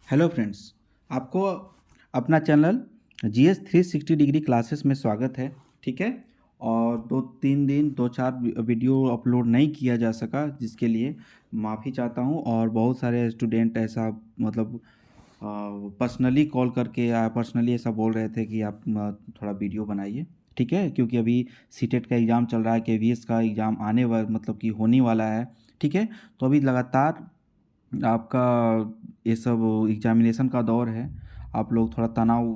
Hello friends, आपको अपना channel GS 360 degree classes में स्वागत है। ठीक है। और 2-3 दिन 2-4 वीडियो अपलोड नहीं किया जा सका, जिसके लिए माफ़ी चाहता हूँ। और बहुत सारे स्टूडेंट ऐसा मतलब पर्सनली कॉल करके या पर्सनली ऐसा बोल रहे थे कि आप थोड़ा वीडियो बनाइए। ठीक है, क्योंकि अभी सीटेट का एग्ज़ाम चल रहा है, केवीएस का एग्ज़ाम आने वाला मतलब कि होने वाला है। ठीक है, तो अभी लगातार आपका ये सब एग्जामिनेशन का दौर है। आप लोग थोड़ा तनाव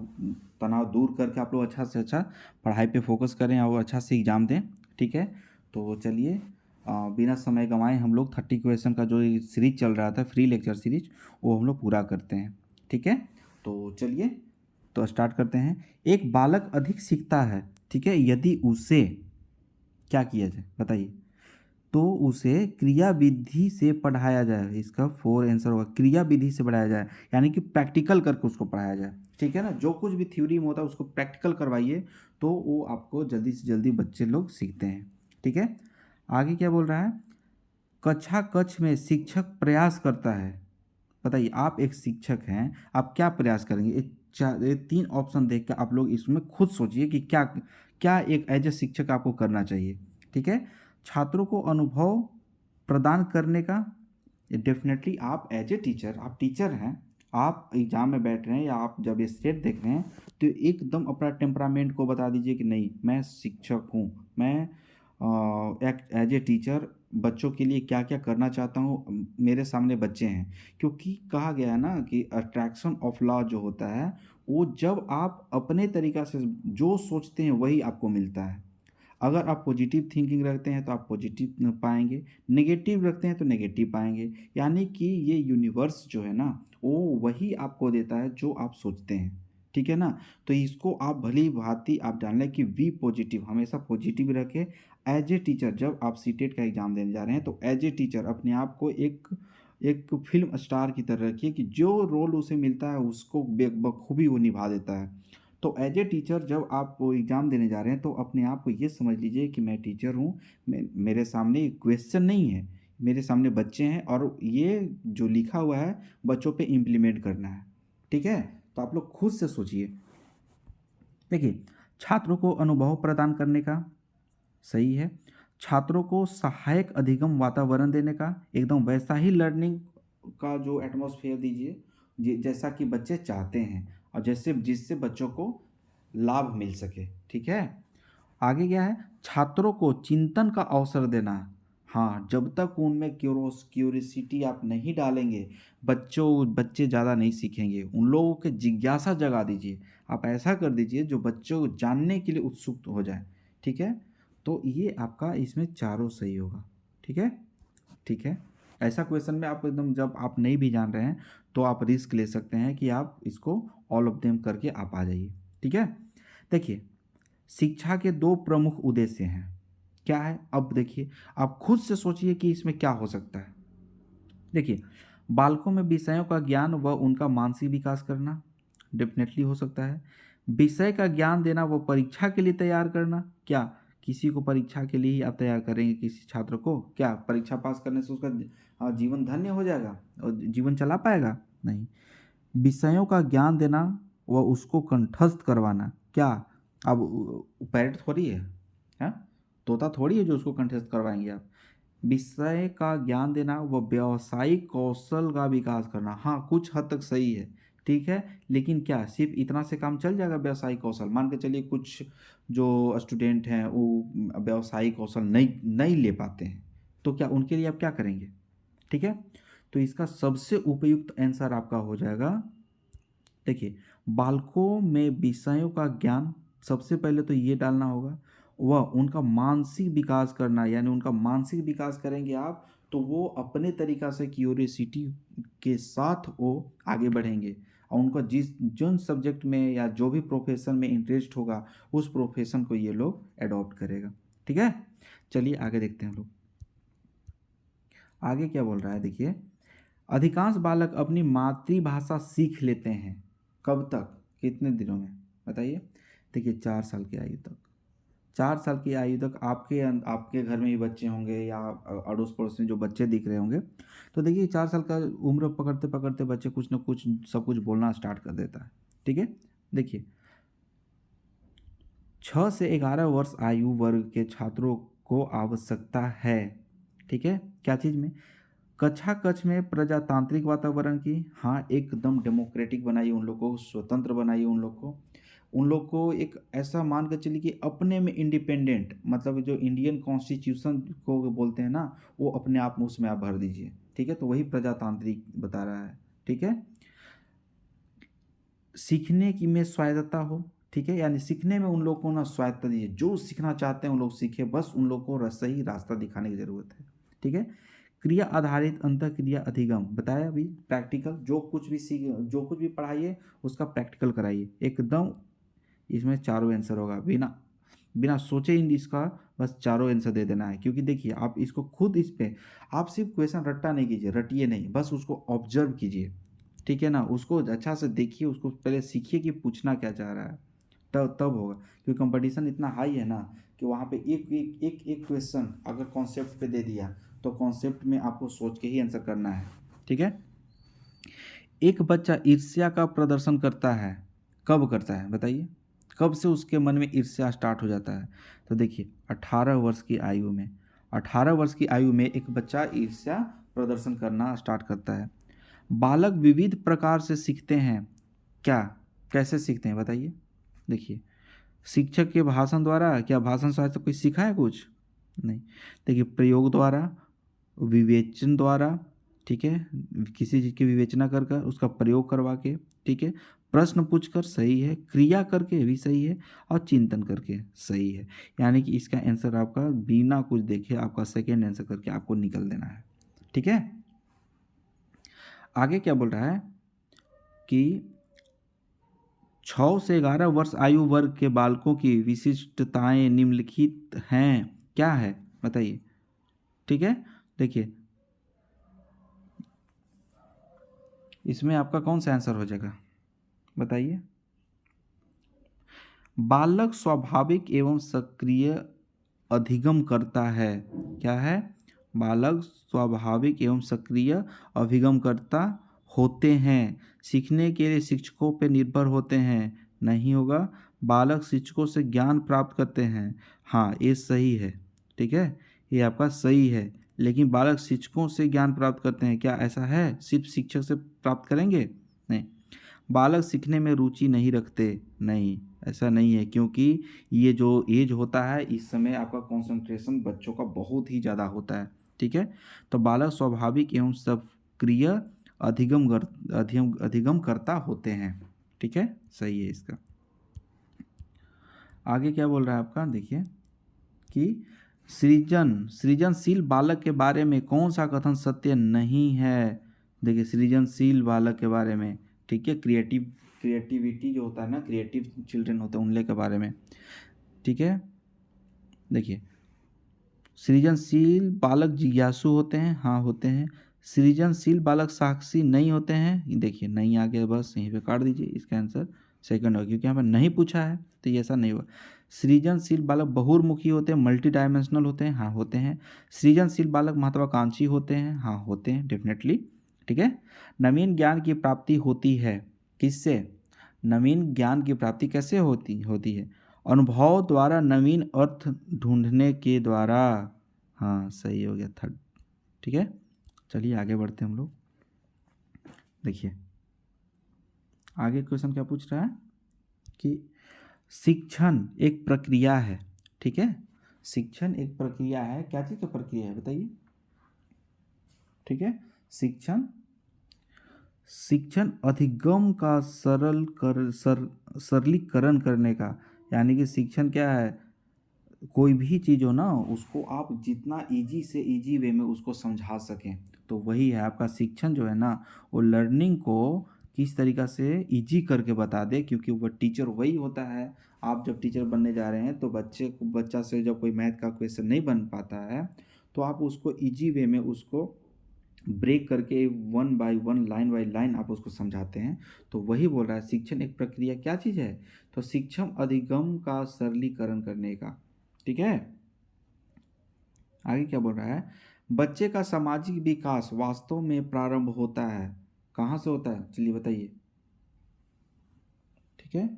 तनाव दूर करके आप लोग अच्छा से अच्छा पढ़ाई पे फोकस करें और अच्छा से एग्ज़ाम दें। ठीक है, तो चलिए बिना समय गंवाए हम लोग 30 क्वेश्चन का जो सीरीज चल रहा था, फ्री लेक्चर सीरीज, वो हम लोग पूरा करते हैं। ठीक है, तो चलिए तो स्टार्ट करते हैं। एक बालक अधिक सीखता है, ठीक है, यदि उसे क्या किया जाए बताइए। तो उसे क्रिया विधि से पढ़ाया जाए। इसका फोर आंसर होगा, क्रिया विधि से पढ़ाया जाए, यानी कि प्रैक्टिकल करके उसको पढ़ाया जाए। ठीक है ना, जो कुछ भी थ्योरी में होता है उसको प्रैक्टिकल करवाइए, तो वो आपको जल्दी से जल्दी बच्चे लोग सीखते हैं। ठीक है, आगे क्या बोल रहा है। कक्षा कक्ष में शिक्षक प्रयास करता है। बताइए, आप एक शिक्षक हैं, आप क्या प्रयास करेंगे। ये 3 ऑप्शन देख के आप लोग इसमें खुद सोचिए कि क्या क्या एक एज ए शिक्षक आपको करना चाहिए। ठीक है, छात्रों को अनुभव प्रदान करने का। डेफिनेटली आप एज ए टीचर, आप टीचर हैं, आप एग्जाम में बैठ रहे हैं या आप जब स्टेट देख रहे हैं, तो एकदम अपना टेम्परामेंट को बता दीजिए कि नहीं, मैं शिक्षक हूँ, मैं एक एज ए टीचर बच्चों के लिए क्या क्या करना चाहता हूँ। मेरे सामने बच्चे हैं, क्योंकि कहा गया है ना कि अट्रैक्शन ऑफ लॉ जो होता है, वो जब आप अपने तरीक़ा से जो सोचते हैं वही आपको मिलता है। अगर आप पॉजिटिव थिंकिंग रखते हैं तो आप पॉजिटिव पाएंगे, नेगेटिव रखते हैं तो नेगेटिव पाएंगे। यानी कि ये यूनिवर्स जो है ना, वो वही आपको देता है जो आप सोचते हैं। ठीक है ना, तो इसको आप भली भांति आप जान लें कि वी पॉजिटिव, हमेशा पॉजिटिव रखें। एज ए टीचर जब आप सीटेट का एग्ज़ाम देने जा रहे हैं, तो एज ए टीचर अपने आप को एक एक फिल्म स्टार की तरह रखिए कि जो रोल उसे मिलता है उसको बखूबी वो निभा देता है। तो एज ए टीचर जब आप वो एग्ज़ाम देने जा रहे हैं, तो अपने आप को ये समझ लीजिए कि मैं टीचर हूँ। मेरे सामने क्वेश्चन नहीं है, मेरे सामने बच्चे हैं, और ये जो लिखा हुआ है बच्चों पे इम्प्लीमेंट करना है। ठीक है, तो आप लोग खुद से सोचिए। देखिए, छात्रों को अनुभव प्रदान करने का, सही है। छात्रों को सहायक अधिगम वातावरण देने का, एकदम वैसा ही लर्निंग का जो एटमॉस्फेयर दीजिए जैसा कि बच्चे चाहते हैं, और जैसे जिससे बच्चों को लाभ मिल सके। ठीक है, आगे क्या है। छात्रों को चिंतन का अवसर देना। हाँ, जब तक उनमें क्यूरियोसिटी आप नहीं डालेंगे, बच्चे ज़्यादा नहीं सीखेंगे। उन लोगों के जिज्ञासा जगा दीजिए। आप ऐसा कर दीजिए जो बच्चों को जानने के लिए उत्सुक हो जाए। ठीक है, तो ये आपका इसमें चारों सही होगा। ठीक है, ठीक है। ऐसा क्वेश्चन में आप एकदम जब आप नहीं भी जान रहे हैं, तो आप रिस्क ले सकते हैं कि आप इसको ऑल ऑफ देम करके आप आ जाइए। ठीक है, देखिए, शिक्षा के 2 प्रमुख उद्देश्य हैं। क्या है, अब देखिए, आप खुद से सोचिए कि इसमें क्या हो सकता है। देखिए, बालकों में विषयों का ज्ञान व उनका मानसिक विकास करना, डेफिनेटली हो सकता है। विषय का ज्ञान देना व परीक्षा के लिए तैयार करना। क्या किसी को परीक्षा के लिए ही आप तैयार करेंगे किसी छात्र को? क्या परीक्षा पास करने से उसका जीवन धन्य हो जाएगा और जीवन चला पाएगा? नहीं। विषयों का ज्ञान देना व उसको कंठस्थ करवाना। क्या अब पैरट थोड़ी है, हाँ, तोता थोड़ी है जो उसको कंठस्थ करवाएंगे आप। विषय का ज्ञान देना व व्यावसायिक कौशल का विकास करना। हाँ, कुछ हद तक सही है। ठीक है, लेकिन क्या सिर्फ इतना से काम चल जाएगा? व्यावसायिक कौशल मान के चलिए कुछ जो स्टूडेंट हैं वो व्यावसायिक कौशल नहीं नहीं ले पाते हैं, तो क्या उनके लिए आप क्या करेंगे? ठीक है, तो इसका सबसे उपयुक्त आंसर आपका हो जाएगा। देखिए, बालकों में विषयों का ज्ञान, सबसे पहले तो ये डालना होगा। वह उनका मानसिक विकास करना, यानी उनका मानसिक विकास करेंगे आप, तो वो अपने तरीक़ा से क्यूरियोसिटी के साथ वो आगे बढ़ेंगे, और उनका जिन सब्जेक्ट में या जो भी प्रोफेशन में इंटरेस्ट होगा, उस प्रोफेशन को ये लोग एडॉप्ट करेगा। ठीक है, चलिए आगे देखते हैं हम लोग। आगे क्या बोल रहा है, देखिए, अधिकांश बालक अपनी मातृभाषा सीख लेते हैं। कब तक, कितने दिनों में बताइए। देखिए, 4 साल की आयु तक। 4 साल की आयु तक आपके घर में भी बच्चे होंगे या अड़ोस पड़ोस में जो बच्चे दिख रहे होंगे, तो देखिए 4 साल का उम्र पकड़ते पकड़ते बच्चे कुछ ना कुछ सब कुछ बोलना स्टार्ट कर देता है। ठीक है, देखिए 6 से 11 वर्ष आयु वर्ग के छात्रों को आवश्यकता है, ठीक है, क्या चीज़ में, कक्षा कक्ष में प्रजातांत्रिक वातावरण की, हाँ एकदम डेमोक्रेटिक बनाइए उन लोग को, स्वतंत्र बनाइए उन लोग को एक ऐसा मान कर चलिए कि अपने में इंडिपेंडेंट, मतलब जो इंडियन कॉन्स्टिट्यूशन को बोलते हैं ना, वो अपने आप में उसमें आप भर दीजिए। ठीक है, तो वही प्रजातांत्रिक बता रहा है। ठीक है, सीखने की में स्वायत्तता हो, ठीक है, यानी सीखने में उन लोगों को ना स्वायत्तता दीजिए, जो सीखना चाहते हैं उन लोग सीखे, बस उन लोग को सही रास्ता दिखाने की ज़रूरत है। ठीक है, क्रिया आधारित अंतःक्रिया अधिगम बताया अभी, प्रैक्टिकल जो कुछ भी पढ़ाइए उसका प्रैक्टिकल कराइए एकदम। इसमें चारों आंसर होगा, बिना बिना सोचे ही इसका बस चारों आंसर दे देना है, क्योंकि देखिए आप इसको खुद इस पे आप सिर्फ क्वेश्चन रट्टा नहीं कीजिए, रटिए नहीं, बस उसको ऑब्जर्व कीजिए। ठीक है ना, उसको अच्छा से देखिए, उसको पहले सीखिए कि पूछना क्या चाह रहा है, तब तब होगा। क्योंकि कंपटीशन इतना हाई है ना कि वहाँ पे एक एक एक एक क्वेश्चन अगर कॉन्सेप्ट पे दे दिया तो कॉन्सेप्ट में आपको सोच के ही आंसर करना है। ठीक है, एक बच्चा ईर्ष्या का प्रदर्शन करता है, कब करता है बताइए, कब से उसके मन में ईर्ष्या स्टार्ट हो जाता है, तो देखिए 18 वर्ष की आयु में, 18 वर्ष की आयु में एक बच्चा ईर्ष्या प्रदर्शन करना स्टार्ट करता है। बालक विविध प्रकार से सीखते हैं, क्या कैसे सीखते हैं बताइए, देखिए शिक्षक के भाषण द्वारा, क्या भाषण से आज तक कोई सीखा है कुछ, नहीं, देखिए प्रयोग द्वारा, विवेचन द्वारा, ठीक है, किसी चीज़ की विवेचना कर कर उसका प्रयोग करवा के, ठीक है, प्रश्न पूछकर सही है, क्रिया करके भी सही है, और चिंतन करके सही है। यानी कि इसका आंसर आपका बिना कुछ देखे आपका सेकेंड आंसर करके आपको निकल देना है। ठीक है, आगे क्या बोल रहा है कि 6 से 11 वर्ष आयु वर्ग के बालकों की विशिष्टताएं निम्नलिखित हैं, क्या है बताइए। ठीक है, देखिए इसमें आपका कौन सा आंसर हो जाएगा बताइए। बालक स्वाभाविक एवं सक्रिय अधिगम करता है, क्या है, बालक स्वाभाविक एवं सक्रिय अभिगम करता होते हैं, सीखने के लिए शिक्षकों पर निर्भर होते हैं, नहीं होगा, बालक शिक्षकों से ज्ञान प्राप्त करते हैं, हाँ ये सही है। ठीक है, ये आपका सही है, लेकिन बालक शिक्षकों से ज्ञान प्राप्त करते हैं, क्या ऐसा है सिर्फ शिक्षक से प्राप्त करेंगे, नहीं। बालक सीखने में रुचि नहीं रखते, नहीं ऐसा नहीं है, क्योंकि ये जो एज होता है इस समय आपका कंसंट्रेशन बच्चों का बहुत ही ज़्यादा होता है। ठीक है, तो बालक स्वाभाविक एवं सक्रिय अधिगम करता होते हैं। ठीक है, सही है इसका। आगे क्या बोल रहा है आपका, देखिए कि सृजनशील बालक के बारे में कौन सा कथन सत्य नहीं है। देखिए सृजनशील बालक के बारे में, ठीक है, क्रिएटिविटी जो होता है ना, क्रिएटिव चिल्ड्रन होते हैं उनके बारे में। ठीक है, देखिए सृजनशील बालक जिज्ञासु होते हैं, हाँ होते हैं। सृजनशील बालक साहसी नहीं होते हैं, देखिए नहीं आ गया, बस यहीं पे काट दीजिए, इसका आंसर सेकंड होगा, क्योंकि यहाँ पर नहीं पूछा है तो ये ऐसा नहीं हुआ। सृजनशील बालक बहुमुखी होते हैं, मल्टी डायमेंशनल होते हैं, हाँ होते हैं। सृजनशील बालक महत्वाकांक्षी होते हैं, हाँ होते हैं डेफिनेटली। ठीक है, नवीन ज्ञान की प्राप्ति होती है, किससे, नवीन ज्ञान की प्राप्ति कैसे होती है, अनुभव द्वारा, नवीन अर्थ ढूंढने के द्वारा, हाँ सही हो गया थर्ड। ठीक है, चलिए आगे बढ़ते हैं हम लोग। देखिए आगे क्वेश्चन क्या पूछ रहा है कि शिक्षण एक प्रक्रिया है, ठीक है, शिक्षण एक प्रक्रिया है, क्या चीज़ की प्रक्रिया है बताइए। ठीक है, शिक्षण अधिगम का सरलीकरण करने का, यानी कि शिक्षण क्या है, कोई भी चीज़ हो ना उसको आप जितना इजी से इजी वे में उसको समझा सकें, तो वही है आपका शिक्षण जो है ना, वो लर्निंग को किस तरीक़ा से इजी करके बता दे, क्योंकि वह टीचर वही होता है। आप जब टीचर बनने जा रहे हैं तो बच्चा से जब कोई मैथ का क्वेश्चन नहीं बन पाता है तो आप उसको इजी वे में उसको ब्रेक करके one by one, line by line आप उसको समझाते हैं, तो वही बोल रहा है शिक्षण एक प्रक्रिया क्या चीज़ है, तो शिक्षण अधिगम का सरलीकरण करने का, ठीक है। आगे क्या बोल रहा है, बच्चे का सामाजिक विकास वास्तव में प्रारंभ होता है, कहाँ से होता है, चलिए बताइए। ठीक है,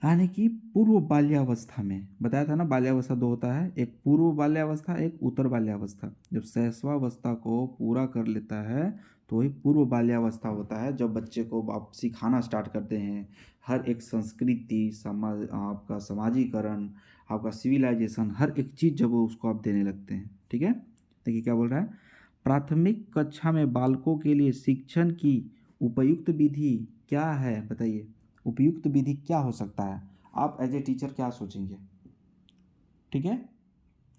यानी कि पूर्व बाल्यावस्था में, बताया था ना बाल्यावस्था दो होता है, एक पूर्व बाल्यावस्था, एक उत्तर बाल्यावस्था। जब शैशवावस्था को पूरा कर लेता है तो वही पूर्व बाल्यावस्था होता है, जब बच्चे को आप सिखाना स्टार्ट करते हैं हर एक संस्कृति, समाज, आपका समाजीकरण, आपका सिविलाइजेशन, हर एक चीज़ जब वो उसको आप देने लगते हैं। ठीक है, देखिए क्या बोल रहा है, प्राथमिक कक्षा में बालकों के लिए शिक्षण की उपयुक्त विधि क्या है, बताइए। उपयुक्त विधि क्या हो सकता है, आप एज ए टीचर क्या सोचेंगे। ठीक है,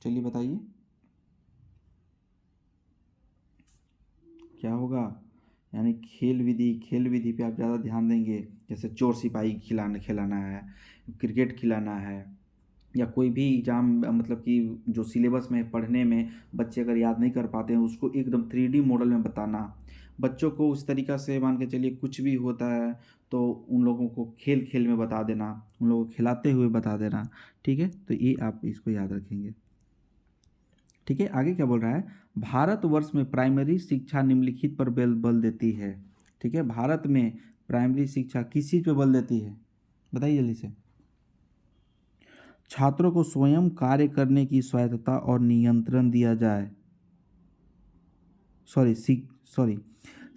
चलिए बताइए क्या होगा। यानी खेल विधि पे आप ज़्यादा ध्यान देंगे, जैसे चोर सिपाही खिलाना है, क्रिकेट खिलाना है, या कोई भी एग्जाम, मतलब कि जो सिलेबस में पढ़ने में बच्चे अगर याद नहीं कर पाते हैं उसको एकदम 3D मॉडल में बताना। बच्चों को उस तरीक़ा से मान के चलिए, कुछ भी होता है तो उन लोगों को खेल खेल में बता देना, उन लोगों को खिलाते हुए बता देना। ठीक है, तो ये आप इसको याद रखेंगे। ठीक है, आगे क्या बोल रहा है, भारतवर्ष में प्राइमरी शिक्षा निम्नलिखित पर बल देती है। ठीक है, भारत में प्राइमरी शिक्षा किस चीज़ पे बल देती है, बताइए जल्दी से। छात्रों को स्वयं कार्य करने की स्वायत्तता और नियंत्रण दिया जाए। सॉरी,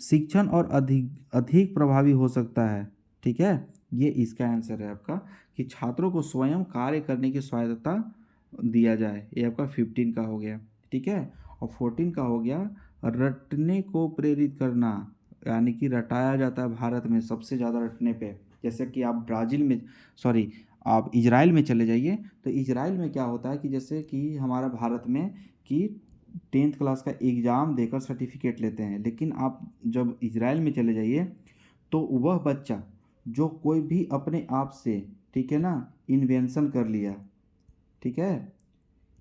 शिक्षण और अधिक अधिक प्रभावी हो सकता है। ठीक है, ये इसका आंसर है आपका, कि छात्रों को स्वयं कार्य करने की स्वायत्तता दिया जाए। ये आपका 15 का हो गया। ठीक है, और 14 का हो गया, रटने को प्रेरित करना, यानी कि रटाया जाता है भारत में सबसे ज़्यादा रटने पे। जैसे कि आप ब्राज़ील में, सॉरी, आप इजराइल में चले जाइए, तो इजराइल में क्या होता है कि जैसे कि हमारा भारत में कि 10th क्लास का एग्ज़ाम देकर सर्टिफिकेट लेते हैं, लेकिन आप जब इजराइल में चले जाइए तो वह बच्चा जो कोई भी अपने आप से, ठीक है ना, इन्वेंशन कर लिया, ठीक है,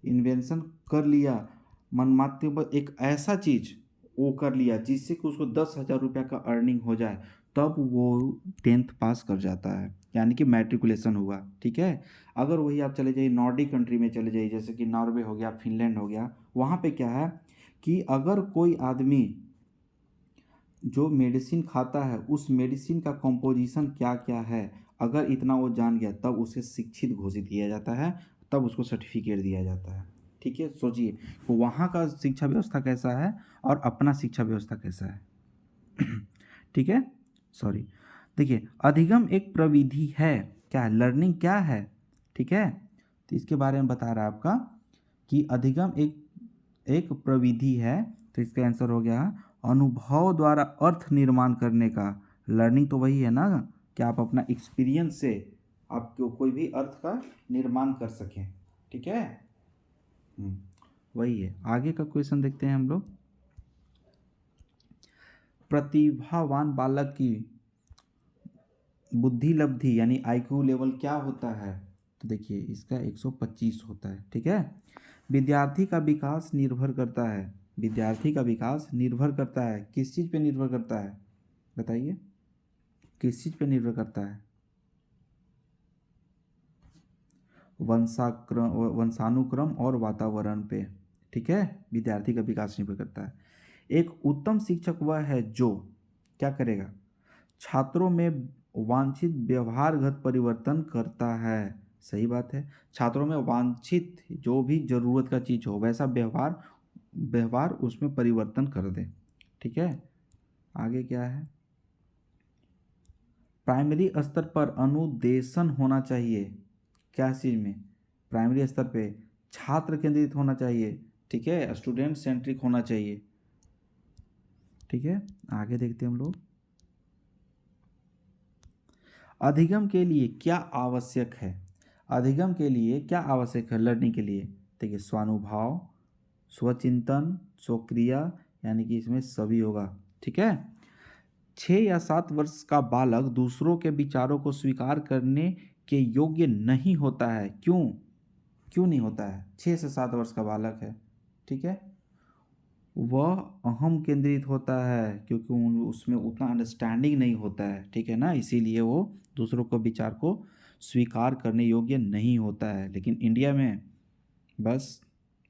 इन्वेंशन कर लिया, मनमाते एक ऐसा चीज़ वो कर लिया जिससे कि उसको 10,000 रुपया का अर्निंग हो जाए, तब वो 10th पास कर जाता है, यानी कि मैट्रिकुलेशन हुआ। ठीक है, अगर वही आप चले जाइए नॉर्डिक कंट्री में चले जाइए, जैसे कि नॉर्वे हो गया, फिनलैंड हो गया, वहाँ पे क्या है कि अगर कोई आदमी जो मेडिसिन खाता है उस मेडिसिन का कंपोजिशन क्या क्या है, अगर इतना वो जान गया तब उसे शिक्षित घोषित किया जाता है, तब उसको सर्टिफिकेट दिया जाता है। ठीक है, सोचिए तो वहाँ का शिक्षा व्यवस्था कैसा है और अपना शिक्षा व्यवस्था कैसा है। ठीक है, सॉरी, देखिए अधिगम एक प्रविधि है, क्या है, लर्निंग क्या है। ठीक है, तो इसके बारे में बता रहा है आपका कि अधिगम एक एक प्रविधि है, तो इसका आंसर हो गया अनुभव द्वारा अर्थ निर्माण करने का। लर्निंग तो वही है ना कि आप अपना एक्सपीरियंस से आपको कोई भी अर्थ का निर्माण कर सकें। ठीक है, वही है। आगे का क्वेश्चन देखते हैं हम लोग, प्रतिभावान बालक की बुद्धि लब्धि यानी IQ लेवल क्या होता है, तो देखिए इसका 125 होता है। ठीक है, विद्यार्थी का विकास निर्भर करता है, विद्यार्थी का विकास निर्भर करता है, किस चीज़ पे निर्भर करता है, बताइए किस चीज़ पे निर्भर करता है, वंशानुक्रम और वातावरण पे। ठीक है, विद्यार्थी का विकास निर्भर करता है। एक उत्तम शिक्षक वह है जो क्या करेगा, छात्रों में वांछित व्यवहारगत परिवर्तन करता है। सही बात है, छात्रों में वांछित जो भी जरूरत का चीज़ हो वैसा व्यवहार व्यवहार उसमें परिवर्तन कर दे। ठीक है, आगे क्या है, प्राइमरी स्तर पर अनुदेशन होना चाहिए, क्या चीज़ में, प्राइमरी स्तर पे छात्र केंद्रित होना चाहिए। ठीक है, स्टूडेंट सेंट्रिक होना चाहिए। ठीक है, आगे देखते हैं हम लोग, अधिगम के लिए क्या आवश्यक है, अधिगम के लिए क्या आवश्यक है लर्निंग के लिए, देखिए स्वानुभाव, स्वचिंतन, स्वक्रिया, यानी कि इसमें सभी होगा। ठीक है, 6 या 7 वर्ष का बालक दूसरों के विचारों को स्वीकार करने के योग्य नहीं होता है, क्यों, क्यों नहीं होता है, 6 से 7 वर्ष का बालक है। ठीक है, वह अहम केंद्रित होता है क्योंकि उसमें उतना अंडरस्टैंडिंग नहीं होता है। ठीक है ना, इसीलिए वो दूसरों को विचार को स्वीकार करने योग्य नहीं होता है। लेकिन इंडिया में बस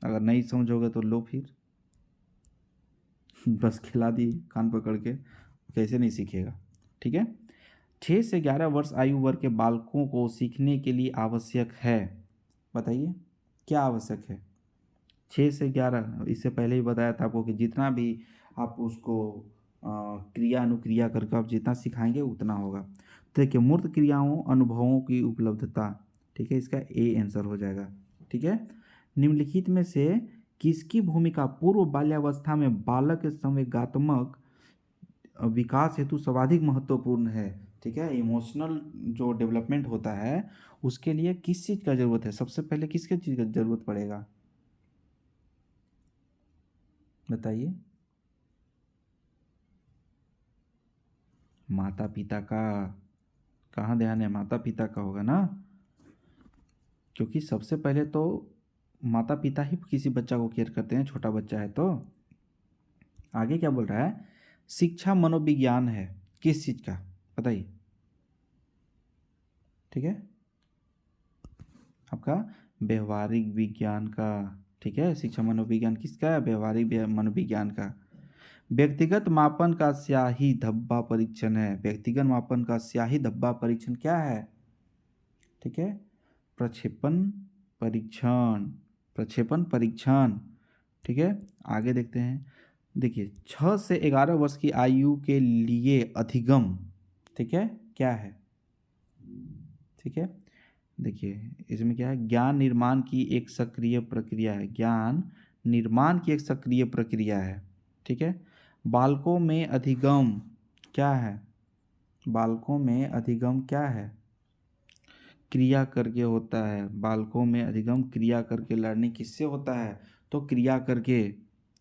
अगर नहीं समझोगे तो लो फिर बस खिला दी कान पकड़ के, कैसे नहीं सीखेगा। ठीक है। 6 से 11 वर्ष आयु वर्ग के बालकों को सीखने के लिए आवश्यक है, बताइए क्या आवश्यक है। 6 से 11, इससे पहले ही बताया था आपको कि जितना भी आप उसको क्रिया अनुक्रिया करके आप जितना सिखाएंगे उतना होगा। तो देखिए, मूर्त क्रियाओं अनुभवों की उपलब्धता, ठीक है, इसका ए आंसर हो जाएगा। ठीक है। निम्नलिखित में से किसकी भूमिका पूर्व बाल्यावस्था में बालक के संवेगात्मक विकास हेतु सर्वाधिक महत्वपूर्ण है। ठीक है। इमोशनल जो डेवलपमेंट होता है उसके लिए किस चीज़ का ज़रूरत है, सबसे पहले किसके चीज़ का ज़रूरत पड़ेगा, बताइए। माता पिता का। कहाँ ध्यान है, माता पिता का होगा ना, क्योंकि सबसे पहले तो माता पिता ही किसी बच्चा को केयर करते हैं, छोटा बच्चा है तो। आगे क्या बोल रहा है, शिक्षा मनोविज्ञान है किस चीज़ का, बताइए। ठीक है, आपका व्यवहारिक विज्ञान का। ठीक है, शिक्षा मनोविज्ञान किसका है, व्यवहारिक मनोविज्ञान का। व्यक्तिगत मापन का स्याही धब्बा परीक्षण है। व्यक्तिगत मापन का स्याही धब्बा परीक्षण क्या है, ठीक है, प्रक्षेपण परीक्षण, प्रक्षेपण परीक्षण। ठीक है, आगे देखते हैं। देखिए, 6 से 11 वर्ष की आयु के लिए अधिगम, ठीक है, क्या है, ठीक है। देखिए, इसमें क्या है, ज्ञान निर्माण की एक सक्रिय प्रक्रिया है, ज्ञान निर्माण की एक सक्रिय प्रक्रिया है। ठीक है। बालकों में अधिगम क्या है, बालकों में अधिगम क्या है, क्रिया करके होता है। बालकों में अधिगम क्रिया करके, लर्निंग किससे होता है, तो क्रिया करके।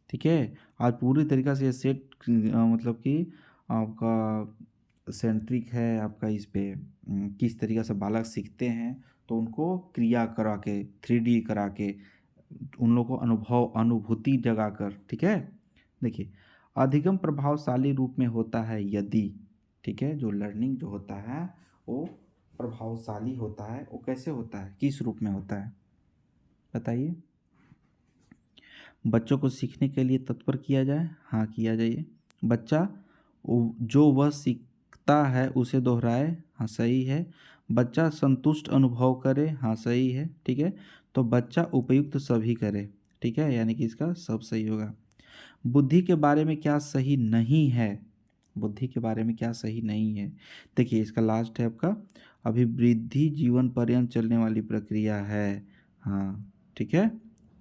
ठीक है। आज पूरी तरीक़े से ये सेट मतलब कि आपका सेंट्रिक है आपका इस पे किस तरीक़े से बालक सीखते हैं, तो उनको क्रिया करा के 3D करा के उन लोगों को अनुभूति जगा कर। ठीक है। देखिए, अधिगम प्रभावशाली रूप में होता है यदि, ठीक है, जो लर्निंग जो होता है वो प्रभावशाली होता है, वो कैसे होता है, किस रूप में होता है, बताइए। बच्चों को सीखने के लिए तत्पर किया जाए, हाँ किया जाइए। बच्चा जो वह सीखता है उसे दोहराए, हाँ सही है। बच्चा संतुष्ट अनुभव करे, हाँ सही है। ठीक है। तो बच्चा उपयुक्त सभी करे, ठीक है, यानी कि इसका सब सही होगा। बुद्धि के बारे में क्या सही नहीं है, बुद्धि के बारे में क्या सही नहीं है, देखिए इसका लास्ट है आपका, अभिवृद्धि जीवन पर्यंत चलने वाली प्रक्रिया है, हाँ ठीक है।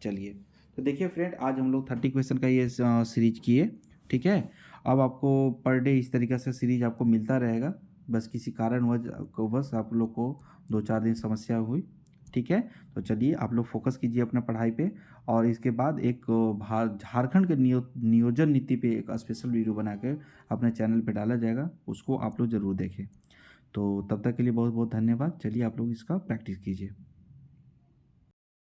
चलिए, तो देखिए फ्रेंड, आज हम लोग 30 क्वेश्चन का ये सीरीज किए। ठीक है। अब आपको पर डे इस तरीक़े से सीरीज आपको मिलता रहेगा, बस किसी कारणवश आप लोग को 2-4 दिन समस्या हुई। ठीक है। तो चलिए, आप लोग फोकस कीजिए अपना पढ़ाई पे, और इसके बाद एक झारखंड के नियोजन नीति पे एक स्पेशल वीडियो बना कर अपने चैनल पे डाला जाएगा, उसको आप लोग ज़रूर देखें। तो तब तक के लिए बहुत बहुत धन्यवाद। चलिए, आप लोग इसका प्रैक्टिस कीजिए।